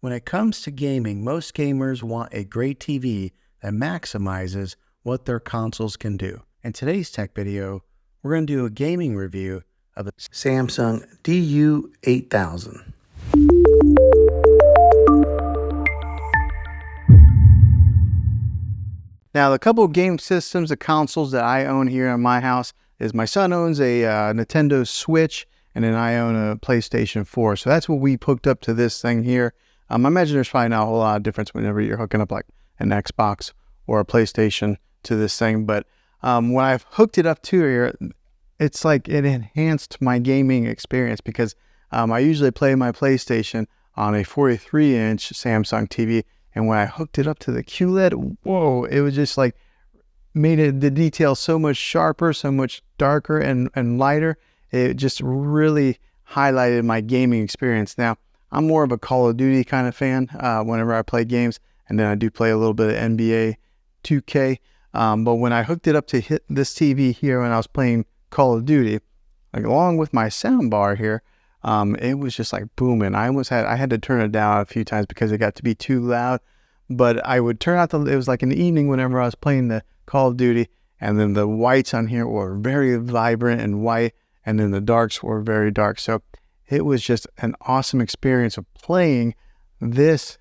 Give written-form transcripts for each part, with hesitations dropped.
When it comes to gaming, most gamers want a great TV that maximizes what their consoles can do. In today's tech video, we're going to do a gaming review of the Samsung DU8000. Now, the couple of game systems, the consoles that I own here in my house is my son owns a Nintendo Switch, and then I own a PlayStation 4. So that's what we hooked up to this thing here. I imagine there's probably not a whole lot of difference whenever you're hooking up like an Xbox or a PlayStation to this thing. But when I've hooked it up to here, it's like it enhanced my gaming experience because I usually play my PlayStation on a 43-inch Samsung TV. And when I hooked it up to the QLED, whoa, it was just like made the details so much sharper, so much darker and lighter. It just really highlighted my gaming experience. Now, I'm more of a Call of Duty kind of fan whenever I play games, and then I do play a little bit of NBA 2K. But when I hooked it up to hit this TV here when I was playing Call of Duty, like along with my sound bar here, it was just like booming. I had to turn it down a few times because it got to be too loud. But I would turn out it was like in the evening whenever I was playing the Call of Duty, and then the whites on here were very vibrant and white, and then the darks were very dark. So it was just an awesome experience of playing this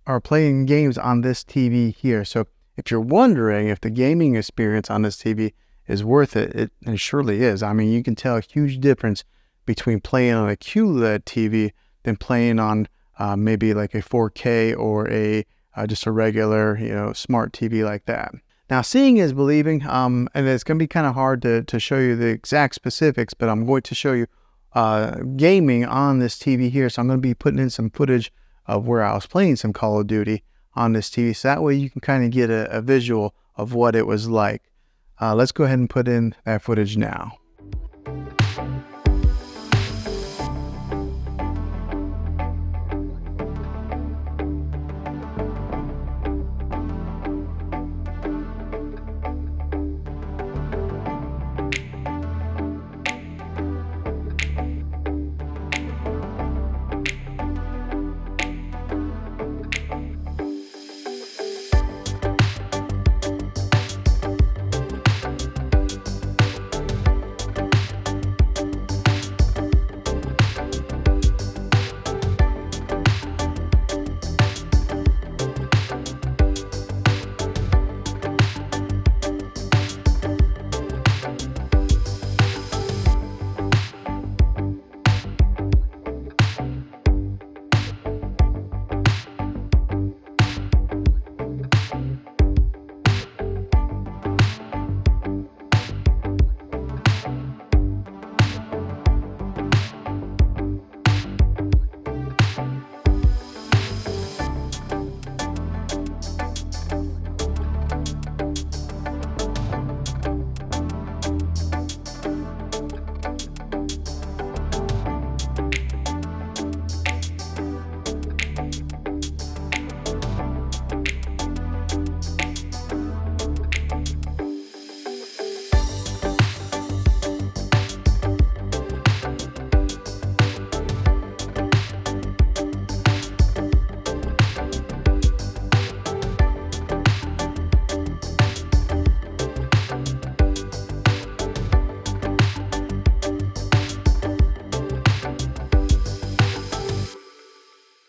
or playing games on this TV here. So if you're wondering if the gaming experience on this TV is worth it, it surely is. I mean, you can tell a huge difference between playing on a QLED TV than playing on maybe like a 4K or a just a regular, smart TV like that. Now, seeing is believing, and it's going to be kind of hard to show you the exact specifics, but I'm going to show you gaming on this TV here. So I'm going to be putting in some footage of where I was playing some Call of Duty on this TV. So that way you can kind of get a visual of what it was like. Let's go ahead and put in that footage now.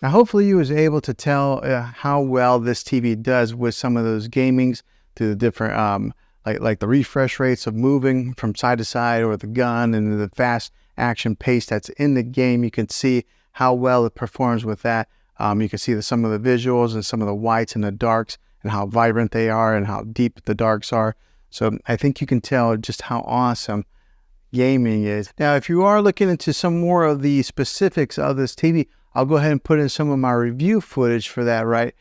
Now, hopefully you was able to tell how well this TV does with some of those gamings to the different, like the refresh rates of moving from side to side, or the gun and the fast action pace that's in the game. You can see how well it performs with that. You can see some of the visuals and some of the whites and the darks and how vibrant they are and how deep the darks are. So I think you can tell just how awesome gaming is. Now, if you are looking into some more of the specifics of this TV, I'll go ahead and put in some of my review footage for that, right?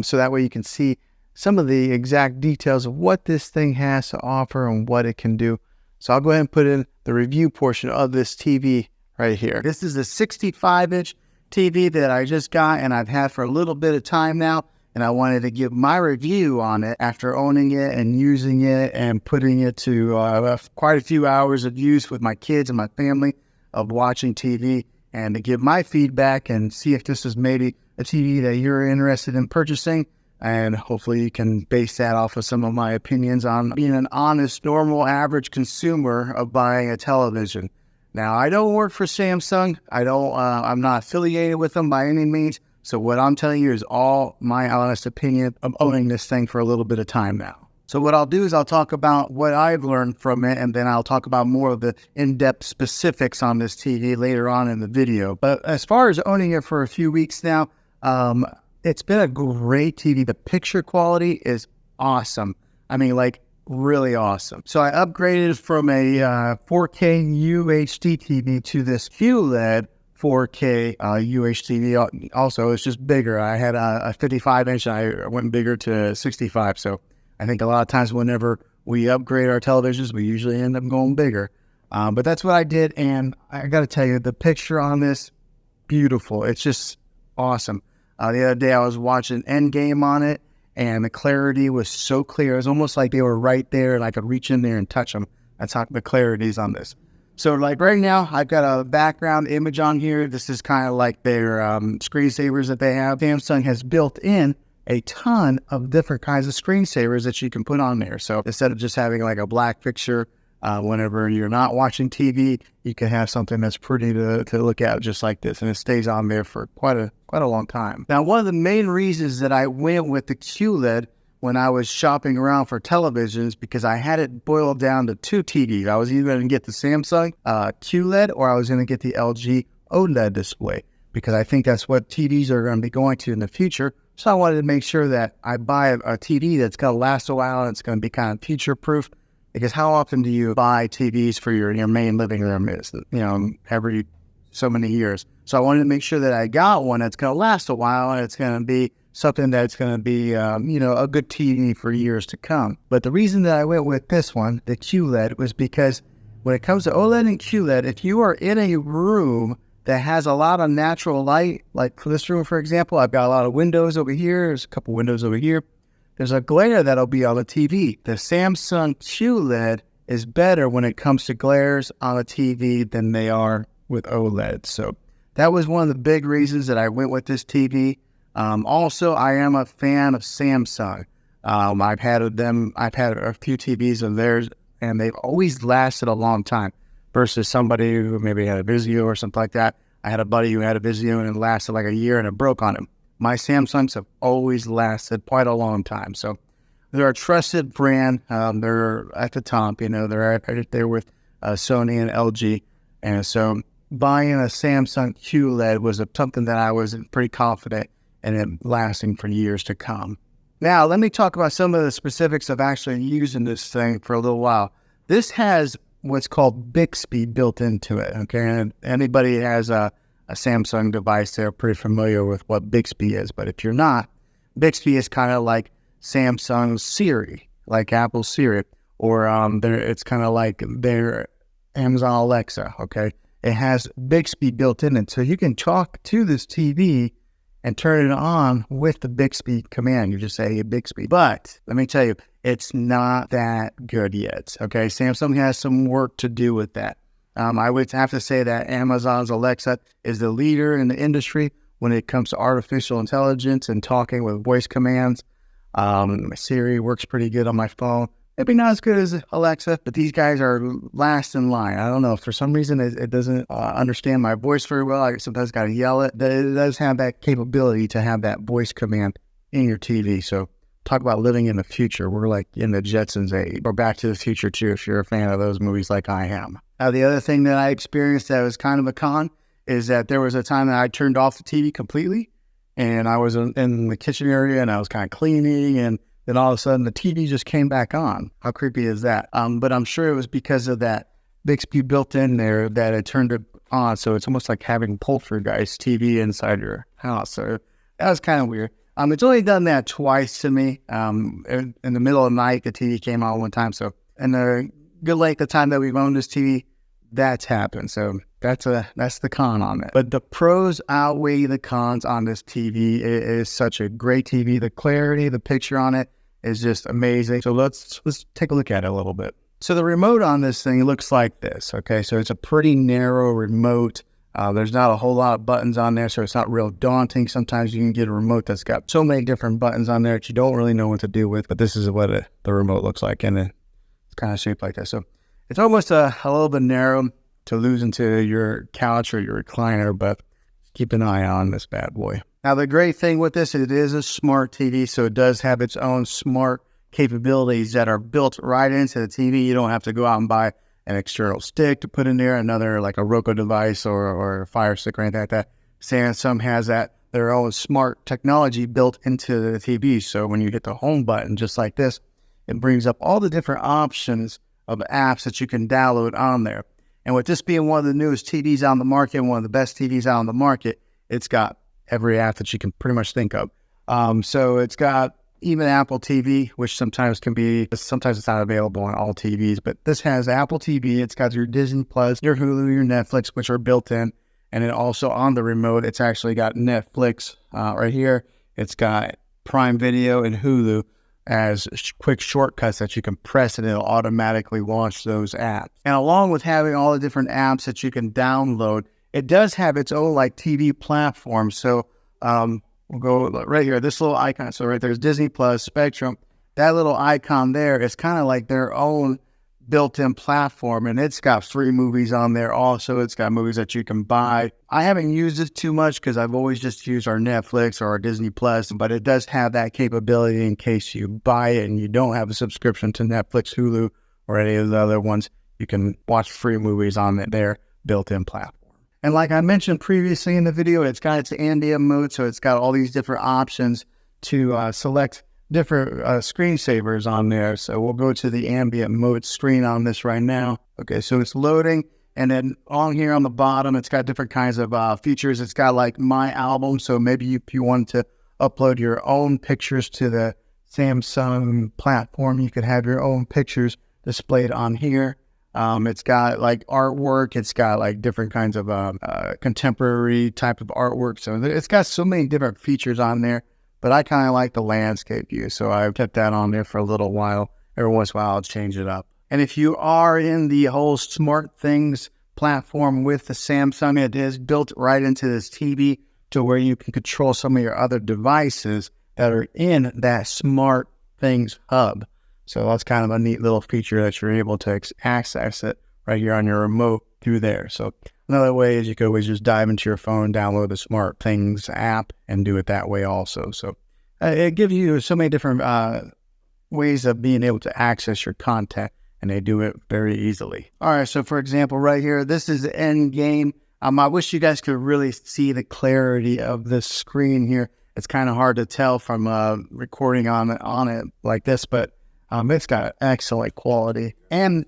So that way you can see some of the exact details of what this thing has to offer and what it can do. So I'll go ahead and put in the review portion of this TV right here. This is a 65-inch TV that I just got and I've had for a little bit of time now. And I wanted to give my review on it after owning it and using it and putting it to quite a few hours of use with my kids and my family of watching TV, and to give my feedback and see if this is maybe a TV that you're interested in purchasing, and hopefully you can base that off of some of my opinions on being an honest, normal, average consumer of buying a television. Now, I don't work for Samsung. I'm not affiliated with them by any means. So what I'm telling you is all my honest opinion of owning this thing for a little bit of time now. So what I'll do is I'll talk about what I've learned from it, and then I'll talk about more of the in-depth specifics on this TV later on in the video. But as far as owning it for a few weeks now, it's been a great TV. The picture quality is awesome. I mean, like, really awesome. So I upgraded from a 4K UHD TV to this QLED 4K UHD. Also, it's just bigger. I had a 55-inch. I went bigger to 65. So I think a lot of times whenever we upgrade our televisions, we usually end up going bigger. But that's what I did, and I got to tell you, the picture on this, beautiful. It's just awesome. The other day I was watching Endgame on it, and the clarity was so clear. It was almost like they were right there, and I could reach in there and touch them. That's how the clarity is on this. So like right now, I've got a background image on here. This is kind of like their screensavers that they have. Samsung has built in a ton of different kinds of screensavers that you can put on there. So instead of just having like a black picture, whenever you're not watching TV, you can have something that's pretty to look at just like this, and it stays on there for quite a long time. Now, one of the main reasons that I went with the QLED when I was shopping around for televisions, because I had it boiled down to two TVs. I was either going to get the Samsung QLED, or I was going to get the LG OLED display, because I think that's what TVs are going to be going to in the future. So I wanted to make sure that I buy a TV that's going to last a while and it's going to be kind of future-proof. Because how often do you buy TVs for your main living room? Is, every so many years. So I wanted to make sure that I got one that's going to last a while, and it's going to be something that's going to be, a good TV for years to come. But the reason that I went with this one, the QLED, was because when it comes to OLED and QLED, if you are in a room that has a lot of natural light, like for this room, for example, I've got a lot of windows over here. There's a couple windows over here. There's a glare that'll be on the TV. The Samsung QLED is better when it comes to glares on a TV than they are with OLED. So that was one of the big reasons that I went with this TV. Also, I am a fan of Samsung. I've had a few TVs of theirs, and they've always lasted a long time versus somebody who maybe had a Vizio or something like that. I had a buddy who had a Vizio and it lasted like a year and it broke on him. My Samsungs have always lasted quite a long time. So they're a trusted brand. They're at the top, they're right there with Sony and LG. And so buying a Samsung QLED was something that I was pretty confident in it lasting for years to come. Now, let me talk about some of the specifics of actually using this thing for a little while. This has what's called Bixby built into it, okay? And anybody has a Samsung device, they're pretty familiar with what Bixby is. But if you're not, Bixby is kind of like Samsung's Siri, like Apple's Siri, or it's kind of like their Amazon Alexa, okay? It has Bixby built in it, so you can talk to this TV and turn it on with the Bixby command. You just say, hey, Bixby. But let me tell you, it's not that good yet, okay? Samsung has some work to do with that. I would have to say that Amazon's Alexa is the leader in the industry when it comes to artificial intelligence and talking with voice commands. Siri works pretty good on my phone. Maybe not as good as Alexa, but these guys are last in line. I don't know. For some reason, it doesn't understand my voice very well. I sometimes got to yell it. It does have that capability to have that voice command in your TV. So talk about living in the future. We're like in the Jetsons age, or Back to the Future too, if you're a fan of those movies like I am. Now, the other thing that I experienced that was kind of a con is that there was a time that I turned off the TV completely, and I was in the kitchen area and I was kind of cleaning, and then all of a sudden the TV just came back on. How creepy is that? But I'm sure it was because of that Bixby built in there that it turned it on. So it's almost like having poltergeist TV inside your house. So that was kind of weird. It's only done that twice to me. In the middle of the night, the TV came on one time. So in the good length of time that we've owned this TV, that's happened. So that's the con on it. But the pros outweigh the cons on this TV. It is such a great TV. The clarity, the picture on it is just amazing. So let's take a look at it a little bit. So the remote on this thing looks like this. Okay, so it's a pretty narrow remote. There's not a whole lot of buttons on there, so it's not real daunting. Sometimes you can get a remote that's got so many different buttons on there that you don't really know what to do with, but this is what the remote looks like, and it's kind of shaped like that. So it's almost a little bit narrow to lose into your couch or your recliner, but keep an eye on this bad boy. Now, the great thing with this, it is a smart TV, so it does have its own smart capabilities that are built right into the TV. You don't have to go out and buy an external stick to put in there, another like a Roku device or a Fire Stick or anything like that. Samsung has their own smart technology built into the TV. So when you hit the home button, just like this, it brings up all the different options of apps that you can download on there. And with this being one of the newest TVs on the market, one of the best TVs out on the market, it's got every app that you can pretty much think of. So it's got even Apple TV, which sometimes it's not available on all TVs, but this has Apple TV. It's got your Disney Plus, your Hulu, your Netflix, which are built in. And then also on the remote, it's actually got Netflix right here. It's got Prime Video and Hulu as quick shortcuts that you can press and it'll automatically launch those apps. And along with having all the different apps that you can download, it does have its own like TV platform. So we'll go right here, this little icon. So right there's Disney Plus, Spectrum. That little icon there is kind of like their own built-in platform, and it's got free movies on there also. It's got movies that you can buy. I haven't used it too much because I've always just used our Netflix or our Disney Plus, but it does have that capability in case you buy it and you don't have a subscription to Netflix, Hulu, or any of the other ones. You can watch free movies on their built-in platform. And like I mentioned previously in the video, it's got its ambient mode, so it's got all these different options to select different screensavers on there. So we'll go to the ambient mode screen on this right now. Okay, so it's loading, and then on here on the bottom, it's got different kinds of features. It's got like My Album, so maybe if you want to upload your own pictures to the Samsung platform, you could have your own pictures displayed on here. It's got like artwork. It's got like different kinds of contemporary type of artwork. So it's got so many different features on there, but I kind of like the landscape view. So I've kept that on there for a little while. Every once in a while, I'll change it up. And if you are in the whole smart things platform with the Samsung, it is built right into this TV to where you can control some of your other devices that are in that smart things hub. So that's kind of a neat little feature that you're able to access it right here on your remote through there. So another way is you could always just dive into your phone, download the Smart Things app, and do it that way also. So it gives you so many different ways of being able to access your content, and they do it very easily. All right, so for example, right here, this is the end game. I wish you guys could really see the clarity of this screen here. It's kind of hard to tell from recording on it like this, but it's got excellent quality. And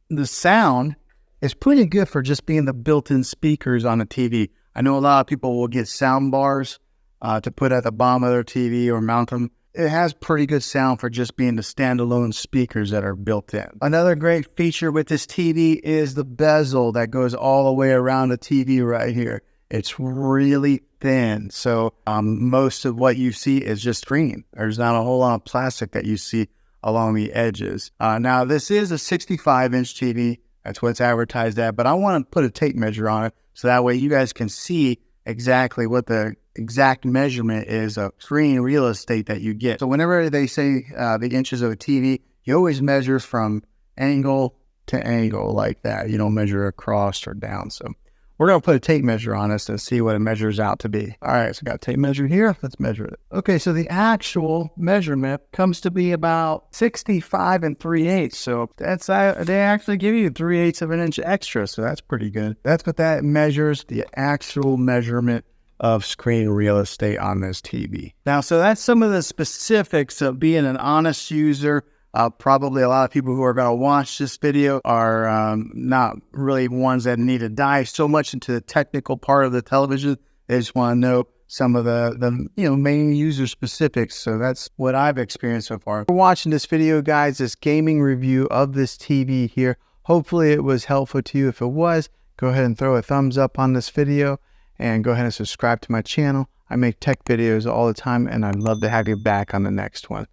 the sound is pretty good for just being the built-in speakers on a TV. I know a lot of people will get sound bars to put at the bottom of their TV or mount them. It has pretty good sound for just being the standalone speakers that are built in. Another great feature with this TV is the bezel that goes all the way around the TV right here. It's really thin, so most of what you see is just screen. There's not a whole lot of plastic that you see along the edges. Now, this is a 65-inch TV. That's what it's advertised at, but I want to put a tape measure on it so that way you guys can see exactly what the exact measurement is of screen real estate that you get. So whenever they say the inches of a TV, you always measure from angle to angle like that. You don't measure across or down. So we're going to put a tape measure on this to see what it measures out to be. All right, so got a tape measure here. Let's measure it. Okay, so the actual measurement comes to be about 65 3/8. So that's they actually give you 3/8 of an inch extra, so that's pretty good. That's what that measures, the actual measurement of screen real estate on this TV. Now, so that's some of the specifics of being an honest user. Probably a lot of people who are going to watch this video are not really ones that need to dive so much into the technical part of the television. They just want to know some of the main user specifics. So that's what I've experienced so far. For watching this video, guys, this gaming review of this TV here. Hopefully it was helpful to you. If it was, go ahead and throw a thumbs up on this video and go ahead and subscribe to my channel. I make tech videos all the time, and I'd love to have you back on the next one.